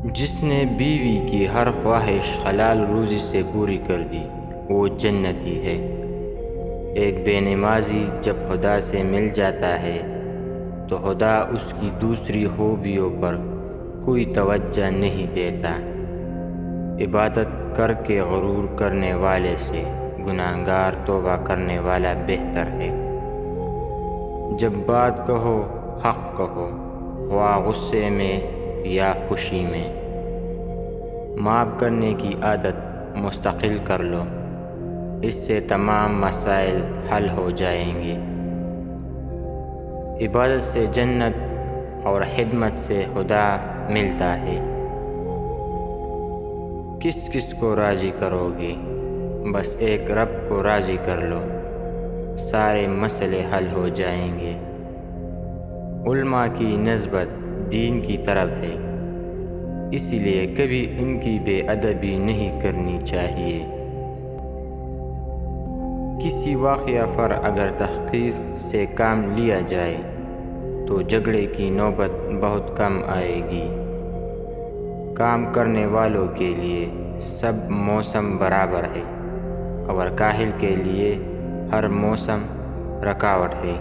جس نے بیوی کی ہر خواہش حلال روزی سے پوری کر دی وہ جنتی ہے۔ ایک بے نمازی جب خدا سے مل جاتا ہے تو خدا اس کی دوسری خوبیوں پر کوئی توجہ نہیں دیتا۔ عبادت کر کے غرور کرنے والے سے گناہگار توبہ کرنے والا بہتر ہے۔ جب بات کہو حق کہو، خواہ غصے میں یا خوشی میں۔ معاف کرنے کی عادت مستقل کر لو، اس سے تمام مسائل حل ہو جائیں گے۔ عبادت سے جنت اور خدمت سے خدا ملتا ہے۔ کس کس کو راضی کرو گے؟ بس ایک رب کو راضی کر لو، سارے مسئلے حل ہو جائیں گے۔ علماء کی نسبت دین کی طرف ہے، اس لیے کبھی ان کی بے ادبی نہیں کرنی چاہیے۔ کسی واقعہ پر اگر تحقیق سے کام لیا جائے تو جھگڑے کی نوبت بہت کم آئے گی۔ کام کرنے والوں کے لیے سب موسم برابر ہے اور کاہل کے لیے ہر موسم رکاوٹ ہے۔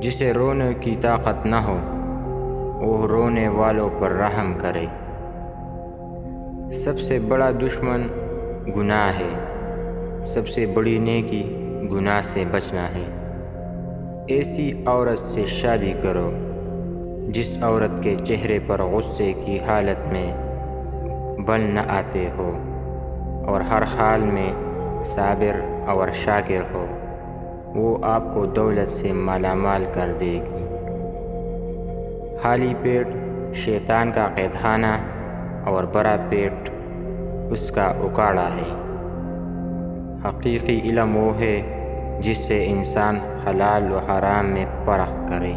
جسے رونے کی طاقت نہ ہو وہ رونے والوں پر رحم کرے۔ سب سے بڑا دشمن گناہ ہے، سب سے بڑی نیکی گناہ سے بچنا ہے۔ ایسی عورت سے شادی کرو جس عورت کے چہرے پر غصے کی حالت میں بل نہ آتے ہو اور ہر حال میں صابر اور شاکر ہو، وہ آپ کو دولت سے مالا مال کر دے گی۔ خالی پیٹ شیطان کا قید خانہ اور بڑا پیٹ اس کا اکاڑا ہے۔ حقیقی علم وہ ہے جس سے انسان حلال و حرام میں فرق کرے۔